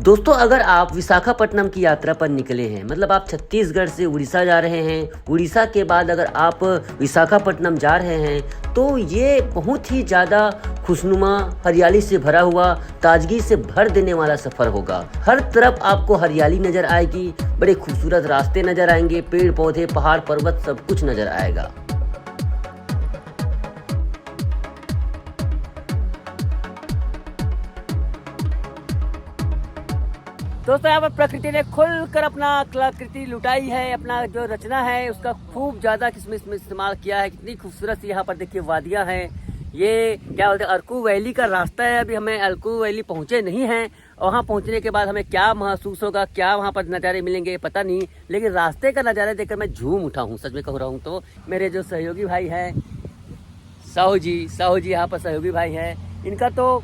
दोस्तों, अगर आप विशाखापट्टनम की यात्रा पर निकले हैं, मतलब आप छत्तीसगढ़ से उड़ीसा जा रहे हैं, उड़ीसा के बाद अगर आप विशाखापट्टनम जा रहे हैं, तो ये बहुत ही ज़्यादा खुशनुमा, हरियाली से भरा हुआ, ताजगी से भर देने वाला सफ़र होगा। हर तरफ आपको हरियाली नज़र आएगी, बड़े खूबसूरत रास्ते नज़र आएंगे, पेड़ पौधे, पहाड़ पर्वत सब कुछ नज़र आएगा। दोस्तों, यहाँ पर प्रकृति ने खुलकर अपना कलाकृति लुटाई है, अपना जो रचना है उसका खूब ज़्यादा किस्में इसमें इस्तेमाल किया है। कितनी खूबसूरत सी यहाँ पर देखिए वादियाँ हैं। ये क्या बोलते हैं, अरकू वैली का रास्ता है। अभी हमें अरकू वैली पहुँचे नहीं हैं, वहाँ पहुँचने के बाद हमें क्या महसूस होगा, क्या वहाँ पर नज़ारे मिलेंगे पता नहीं, लेकिन रास्ते का नज़ारा देखकर मैं झूम उठा हूँ, सच में कह रहा हूँ। तो मेरे जो सहयोगी भाई हैं, साहू जी यहाँ पर सहयोगी भाई हैं, इनका तो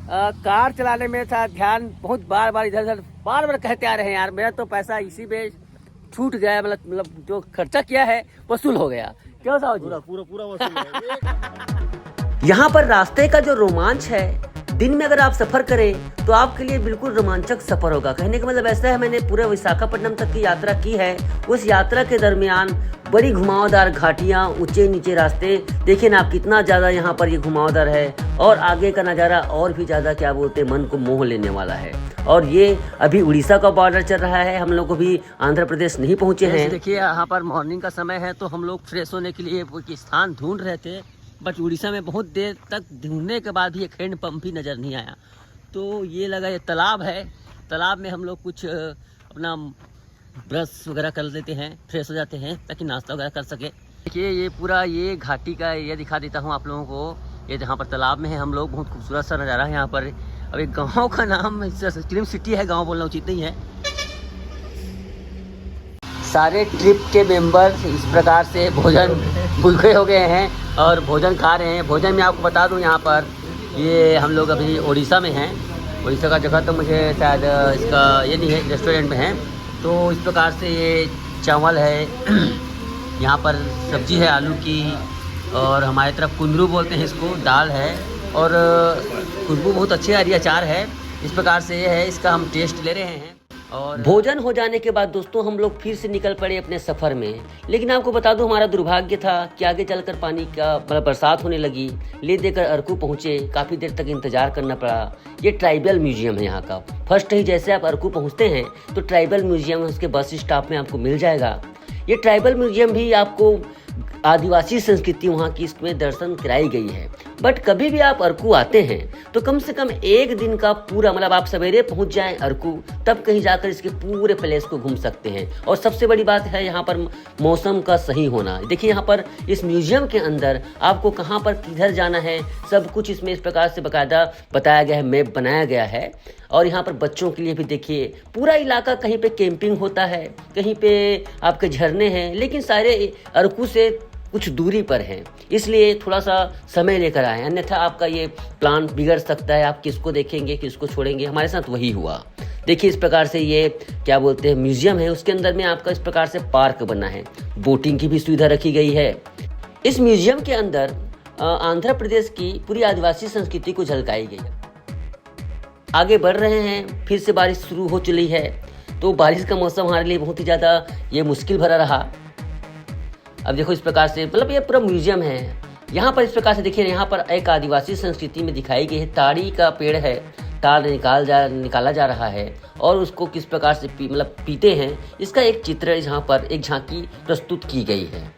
कार चलाने में था ध्यान, बहुत बार बार इधर उधर बार कहते आ रहे हैं, यार मेरा तो पैसा इसी में छूट गया, मतलब जो खर्चा किया है वसूल हो गया। क्यों साहू जी? पूरा वसूल है। यहाँ पर रास्ते का जो रोमांच है, दिन में अगर आप सफर करें तो आपके लिए बिल्कुल रोमांचक सफर होगा। कहने का मतलब ऐसा है, मैंने पूरे विशाखापट्टनम तक की यात्रा की है। उस यात्रा के दरमियान बड़ी घुमावदार घाटियाँ, ऊंचे नीचे रास्ते, देखिए ना आप कितना ज़्यादा यहाँ पर ये घुमावदार है, और आगे का नज़ारा और भी ज़्यादा क्या बोलते हैं, मन को मोह लेने वाला है। और ये अभी उड़ीसा का बॉर्डर चल रहा है, हम लोग अभी आंध्र प्रदेश नहीं पहुँचे हैं। देखिए यहाँ पर मॉर्निंग का समय है, तो हम लोग फ्रेश होने के लिए कोई स्थान ढूंढ रहे थे, बट उड़ीसा में बहुत देर तक ढूंढने के बाद भी एक हैंड पंप भी नज़र नहीं आया। तो ये लगा ये तालाब है, तालाब में हम लोग कुछ अपना ब्रश वगैरह कर लेते हैं, फ्रेश हो जाते हैं ताकि नाश्ता वगैरह कर सके। देखिए ये पूरा ये घाटी का एरिया दिखा देता हूँ आप लोगों को। ये जहाँ पर तालाब में है हम लोग, बहुत खूबसूरत सा नज़ारा है यहाँ पर। अब एक गाँव का नाम फिल्म सिटी है, गाँव बोलना उचित नहीं है। सारे ट्रिप के मेंबर इस प्रकार से भोजन भूखे हो गए हैं और भोजन खा रहे हैं। भोजन में आपको बता दूं, यहाँ पर ये हम लोग अभी उड़ीसा में हैं। उड़ीसा का जगह तो मुझे शायद इसका ये नहीं है, रेस्टोरेंट में है। तो इस प्रकार से ये चावल है, यहाँ पर सब्जी है आलू की, और हमारी तरफ कुंदरू बोलते हैं इसको, दाल है, और खुशबू बहुत अच्छी आ रही है, अचार है। इस प्रकार से ये है, इसका हम टेस्ट ले रहे हैं। और भोजन हो जाने के बाद दोस्तों हम लोग फिर से निकल पड़े अपने सफ़र में। लेकिन आपको बता दूं, हमारा दुर्भाग्य था कि आगे चलकर पानी का बरसात होने लगी। ले देकर अरकू पहुंचे, काफ़ी देर तक इंतज़ार करना पड़ा। ये ट्राइबल म्यूजियम है यहाँ का। फर्स्ट ही जैसे आप अरकू पहुँचते हैं तो ट्राइबल म्यूजियम उसके बस स्टॉप में आपको मिल जाएगा। ये ट्राइबल म्यूजियम भी आपको आदिवासी संस्कृति वहाँ की इसमें दर्शन कराई गई है। बट कभी भी आप अरकू आते हैं तो कम से कम एक दिन का पूरा, मतलब आप सवेरे पहुँच जाएं अरकू, तब कहीं जाकर इसके पूरे प्लेस को घूम सकते हैं। और सबसे बड़ी बात है यहाँ पर मौसम का सही होना। देखिए यहाँ पर इस म्यूजियम के अंदर आपको कहाँ पर किधर जाना है सब कुछ इसमें इस प्रकार से बाकायदा बताया गया है, मैप बनाया गया है। और यहाँ पर बच्चों के लिए भी देखिए पूरा इलाका, कहीं पे कैंपिंग होता है, कहीं पे आपके झरने हैं, लेकिन सारे अरकू से कुछ दूरी पर हैं, इसलिए थोड़ा सा समय लेकर आए, अन्यथा आपका ये प्लान बिगड़ सकता है। आप किसको देखेंगे, किसको छोड़ेंगे, हमारे साथ वही हुआ। देखिए इस प्रकार से ये क्या बोलते हैं म्यूजियम है, उसके अंदर में आपका इस प्रकार से पार्क बना है, बोटिंग की भी सुविधा रखी गई है। इस म्यूजियम के अंदर आंध्र प्रदेश की पूरी आदिवासी संस्कृति को झलकाई गई है। आगे बढ़ रहे हैं, फिर से बारिश शुरू हो चली है, तो बारिश का मौसम हमारे लिए बहुत ही ज़्यादा ये मुश्किल भरा रहा। अब देखो इस प्रकार से, मतलब ये पूरा म्यूजियम है। यहाँ पर इस प्रकार से देखिए, यहाँ पर एक आदिवासी संस्कृति में दिखाई गई है, ताड़ी का पेड़ है, ताड़ निकाला जा रहा है, और उसको किस प्रकार से पीते हैं, इसका एक चित्र यहाँ पर, एक झांकी प्रस्तुत की गई है।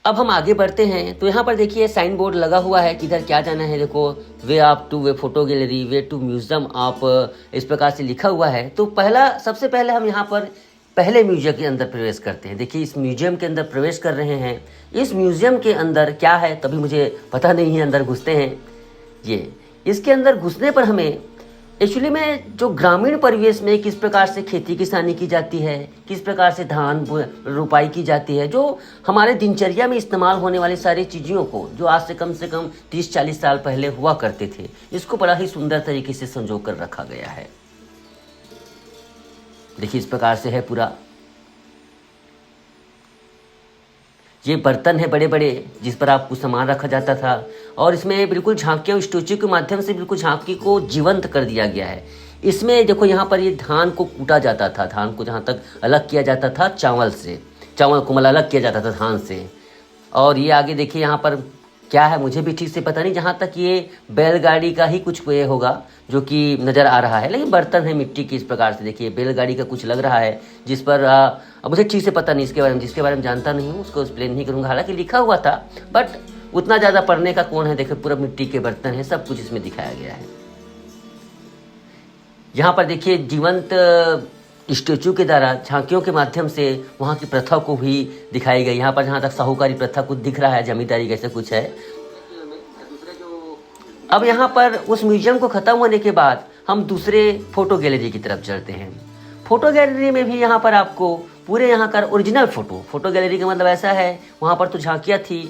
अब हम आगे बढ़ते हैं तो यहाँ पर देखिए साइन बोर्ड लगा हुआ है, किधर क्या जाना है। देखो, वे आप to way photo gallery, way to museum, आप इस प्रकार से लिखा हुआ है। तो सबसे पहले हम यहाँ पर पहले म्यूजियम के अंदर प्रवेश करते हैं। देखिए इस म्यूजियम के अंदर प्रवेश कर रहे हैं। इस म्यूजियम के अंदर क्या है कभी मुझे पता नहीं है, अंदर घुसते हैं। ये इसके अंदर घुसने पर हमें एक्चुअली में जो ग्रामीण परिवेश में किस प्रकार से खेती किसानी की जाती है, किस प्रकार से धान रोपाई की जाती है, जो हमारे दिनचर्या में इस्तेमाल होने वाली सारी चीज़ों को, जो आज से कम 30-40 साल पहले हुआ करते थे, इसको बड़ा ही सुंदर तरीके से संजो कर रखा गया है। देखिए इस प्रकार से है पूरा। ये बर्तन है बड़े बड़े, जिस पर आपको सामान रखा जाता था, और इसमें बिल्कुल झांकियाँ स्टैचू के माध्यम से बिल्कुल झांकी को जीवंत कर दिया गया है। इसमें देखो यहाँ पर ये धान को कूटा जाता था, धान को जहाँ तक अलग किया जाता था चावल से, चावल को मतलब अलग किया जाता था धान से। और ये आगे देखिए यहाँ पर क्या है मुझे भी ठीक से पता नहीं, जहाँ तक ये बैलगाड़ी का ही कुछ ये होगा जो कि नज़र आ रहा है, लेकिन बर्तन है मिट्टी की। इस प्रकार से देखिए बैलगाड़ी का कुछ लग रहा है, जिस पर अब मुझे ठीक से पता नहीं इसके बारे में, जिसके बारे में जानता नहीं हूँ उसको एक्सप्लेन नहीं करूँगा। हालांकि लिखा हुआ था बट उतना ज़्यादा पढ़ने का कौन है। देखिए पूरा मिट्टी के बर्तन है, सब कुछ इसमें दिखाया गया है। यहाँ पर देखिए जीवंत स्टेचू के द्वारा झांकियों के माध्यम से वहाँ की प्रथा को भी दिखाई गई। यहाँ पर जहाँ तक साहूकारी प्रथा कुछ दिख रहा है, जमींदारी कैसे कुछ है। अब यहाँ पर उस म्यूजियम को ख़त्म होने के बाद हम दूसरे फोटो गैलरी की तरफ चलते हैं। फोटो गैलरी में भी यहाँ पर आपको पूरे यहाँ का ओरिजिनल फोटो गैलरी का मतलब ऐसा है, वहाँ पर तो झांकियाँ थी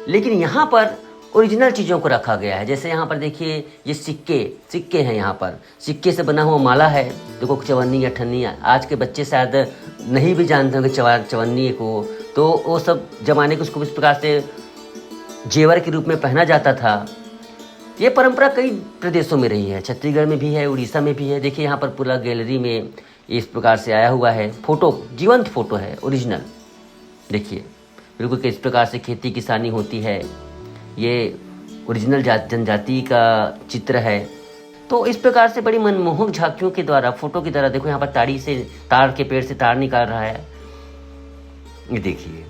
लेकिन यहाँ पर ओरिजिनल चीज़ों को रखा गया है। जैसे यहाँ पर देखिए ये सिक्के हैं, यहाँ पर सिक्के से बना हुआ माला है। देखो चवन्नी या ठन्नी, आज के बच्चे शायद नहीं भी जानते होंगे चवन्नी को, तो वो सब जमाने को उसको इस प्रकार से जेवर के रूप में पहना जाता था। ये परंपरा कई प्रदेशों में रही है, छत्तीसगढ़ में भी है, उड़ीसा में भी है। देखिए यहाँ पर पूरा गैलरी में इस प्रकार से आया हुआ है फोटो, जीवंत फोटो है ओरिजिनल। देखिए बिल्कुल किस प्रकार से खेती किसानी होती है, ये ओरिजिनल जनजाति का चित्र है। तो इस प्रकार से बड़ी मनमोहक झांकियों के द्वारा, फोटो की तरह देखो यहाँ पर ताड़ी से, ताड़ के पेड़ से ताड़ निकाल रहा है, ये देखिए।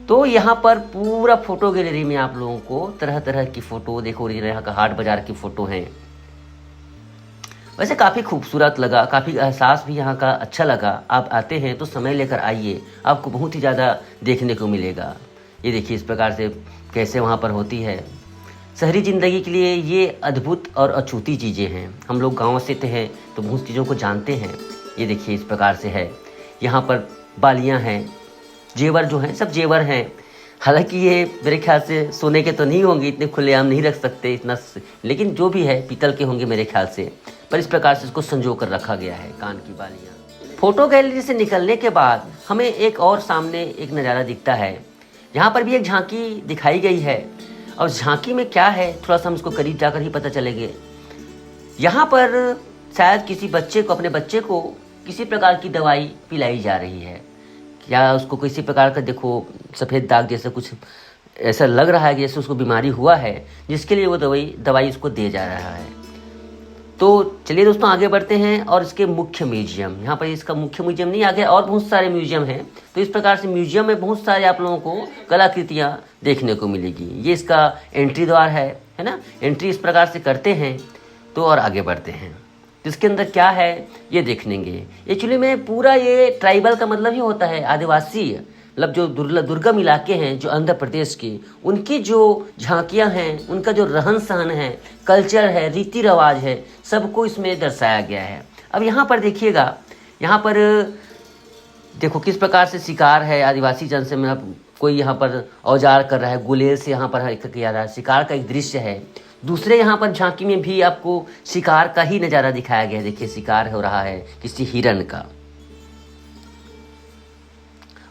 तो यहाँ पर पूरा फोटो गैलरी में आप लोगों को तरह तरह की फ़ोटो देखो, यहाँ का हाट बाज़ार की फ़ोटो हैं। वैसे काफ़ी खूबसूरत लगा, काफ़ी एहसास भी यहाँ का अच्छा लगा। आप आते हैं तो समय लेकर आइए, आपको बहुत ही ज़्यादा देखने को मिलेगा। ये देखिए इस प्रकार से कैसे वहाँ पर होती है। शहरी ज़िंदगी के लिए ये अद्भुत और अछूती चीज़ें हैं। हम लोग गाँव से हैं तो बहुत चीज़ों को जानते हैं। ये देखिए इस प्रकार से है, यहाँ पर बालियाँ हैं, जेवर जो हैं सब जेवर हैं। हालांकि ये मेरे ख्याल से सोने के तो नहीं होंगे, इतने खुलेआम नहीं रख सकते इतना, लेकिन जो भी है पीतल के होंगे मेरे ख्याल से। पर इस प्रकार से इसको संजो कर रखा गया है, कान की बालियाँ। फोटो गैलरी से निकलने के बाद हमें एक और सामने एक नज़ारा दिखता है। यहाँ पर भी एक झांकी दिखाई गई है और झांकी में क्या है थोड़ा सा हम इसको करीब जाकर ही पता चलेंगे। यहाँ पर शायद किसी बच्चे को, अपने बच्चे को किसी प्रकार की दवाई पिलाई जा रही है, या उसको किसी प्रकार का देखो सफ़ेद दाग जैसा कुछ ऐसा लग रहा है कि जैसे उसको बीमारी हुआ है, जिसके लिए वो दवाई उसको दे जा रहा है। तो चलिए दोस्तों आगे बढ़ते हैं और इसके मुख्य म्यूजियम, यहाँ पर इसका मुख्य म्यूजियम नहीं, आगे और बहुत सारे म्यूजियम हैं। तो इस प्रकार से म्यूजियम में बहुत सारे आप लोगों को कलाकृतियाँ देखने को मिलेगी। ये इसका एंट्री द्वार है ना। एंट्री इस प्रकार से करते हैं तो और आगे बढ़ते हैं। इसके अंदर क्या है ये देखेंगे। एक्चुअली में पूरा ये ट्राइबल का मतलब ही होता है आदिवासी, मतलब जो दुर्गम इलाके हैं जो आंध्र प्रदेश के, उनकी जो झांकियां हैं, उनका जो रहन सहन है, कल्चर है, रीति रिवाज है, सबको इसमें दर्शाया गया है। अब यहाँ पर देखिएगा, यहाँ पर देखो किस प्रकार से शिकार है आदिवासी जन से, मतलब कोई यहाँ पर औजार कर रहा है, गुलेल से यहाँ पर किया रहा है, शिकार का एक दृश्य है। दूसरे यहाँ पर झांकी में भी आपको शिकार का ही नज़ारा दिखाया गया है। देखिए शिकार हो रहा है किसी हिरण का,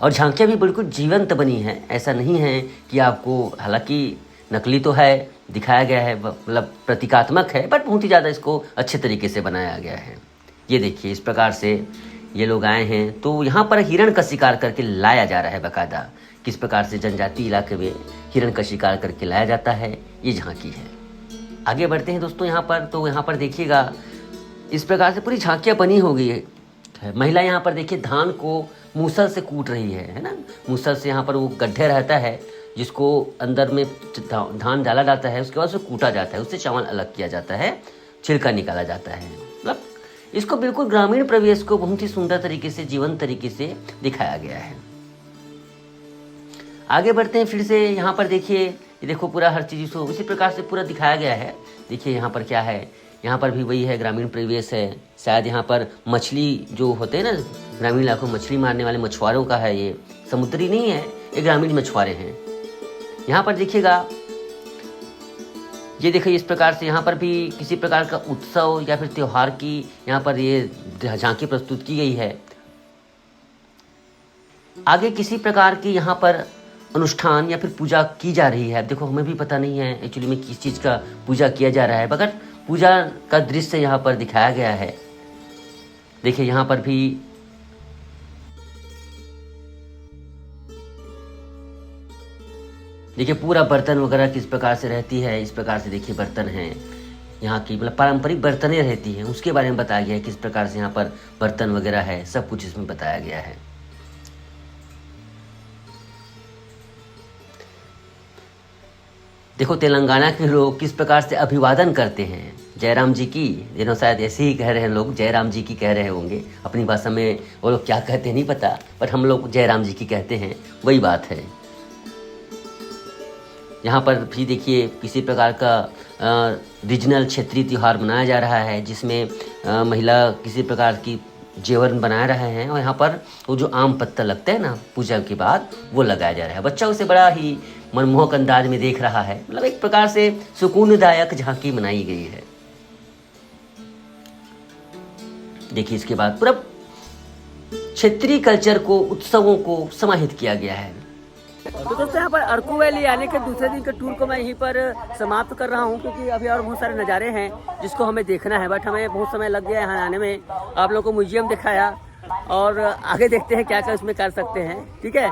और झांकियाँ भी बिल्कुल जीवंत बनी हैं। ऐसा नहीं है कि आपको, हालांकि नकली तो है, दिखाया गया है, मतलब प्रतीकात्मक है, बट बहुत ही ज़्यादा इसको अच्छे तरीके से बनाया गया है। ये देखिए इस प्रकार से ये लोग आए हैं, तो यहाँ पर हिरण का शिकार करके लाया जा रहा है बाकायदा। किस प्रकार से जनजाति इलाके में हिरण का शिकार करके लाया जाता है, ये झांकी है। आगे बढ़ते हैं दोस्तों यहाँ पर। तो यहाँ पर देखिएगा इस प्रकार से पूरी झांकियाँ बनी हो गई है। महिला यहाँ पर देखिए धान को मूसल से कूट रही है ना। मूसल से यहाँ पर वो गड्ढे रहता है जिसको अंदर में धान डाला जाता है, उसके बाद उसे कूटा जाता है, उससे चावल अलग किया जाता है, छिलका निकाला जाता है। मतलब इसको बिल्कुल ग्रामीण परिवेश को बहुत ही सुंदर तरीके से, जीवंत तरीके से दिखाया गया है। आगे बढ़ते हैं फिर से। यहाँ पर देखिए, ये देखो पूरा हर चीज़ को उसी प्रकार से पूरा दिखाया गया है। देखिए यहाँ पर क्या है, यहाँ पर भी वही है, ग्रामीण परिवेश है। शायद यहाँ पर मछली जो होते हैं ना, ग्रामीण इलाकों में मछली मारने वाले मछुआरों का है ये, समुद्री नहीं है, ये ग्रामीण मछुआरे हैं। यहाँ पर देखिएगा, ये देखिए इस प्रकार से यहाँ पर भी किसी प्रकार का उत्सव या फिर त्योहार की यहाँ पर ये झांकी प्रस्तुत की गई है। आगे किसी प्रकार की यहाँ पर अनुष्ठान या फिर पूजा की जा रही है। अब देखो हमें भी पता नहीं है एक्चुअली में किस चीज़ का पूजा किया जा रहा है, मगर पूजा का दृश्य यहाँ पर दिखाया गया है। देखिए यहाँ पर भी देखिए पूरा बर्तन वगैरह किस प्रकार से रहती है, इस प्रकार से देखिए बर्तन हैं यहाँ की, मतलब पारंपरिक बर्तनें रहती हैं उसके बारे में बताया गया है, किस प्रकार से यहाँ पर बर्तन वगैरह है, सब कुछ इसमें बताया गया है। देखो तेलंगाना के लोग किस प्रकार से अभिवादन करते हैं जयराम जी की, जिन्होंने शायद ऐसे ही कह रहे हैं लोग, जयराम जी की कह रहे होंगे, अपनी भाषा में वो लोग क्या कहते हैं नहीं पता, बट हम लोग जयराम जी की कहते हैं, वही बात है। यहाँ पर भी देखिए किसी प्रकार का रीजनल क्षेत्रीय त्यौहार मनाया जा रहा है, जिसमें महिला किसी प्रकार की जेवर बना रहे हैं, और यहाँ पर वो जो आम पत्ता लगता है ना पूजा के बाद, वो लगाया जा रहा है। बच्चा उसे बड़ा ही मनमोहक अंदाज में देख रहा है, मतलब एक प्रकार से सुकूनदायक झांकी बनाई गई है। देखिए इसके बाद पूरा क्षेत्रीय कल्चर को, उत्सवों को समाहित किया गया है। तो दोस्तों यहाँ पर अरकू वैली आने के दूसरे दिन के टूर को मैं यहीं पर समाप्त कर रहा हूँ, क्योंकि अभी और बहुत सारे नज़ारे हैं जिसको हमें देखना है, बट हमें बहुत समय लग गया यहाँ आने में। आप लोगों को म्यूजियम दिखाया और आगे देखते हैं क्या क्या उसमें कर सकते हैं, ठीक है।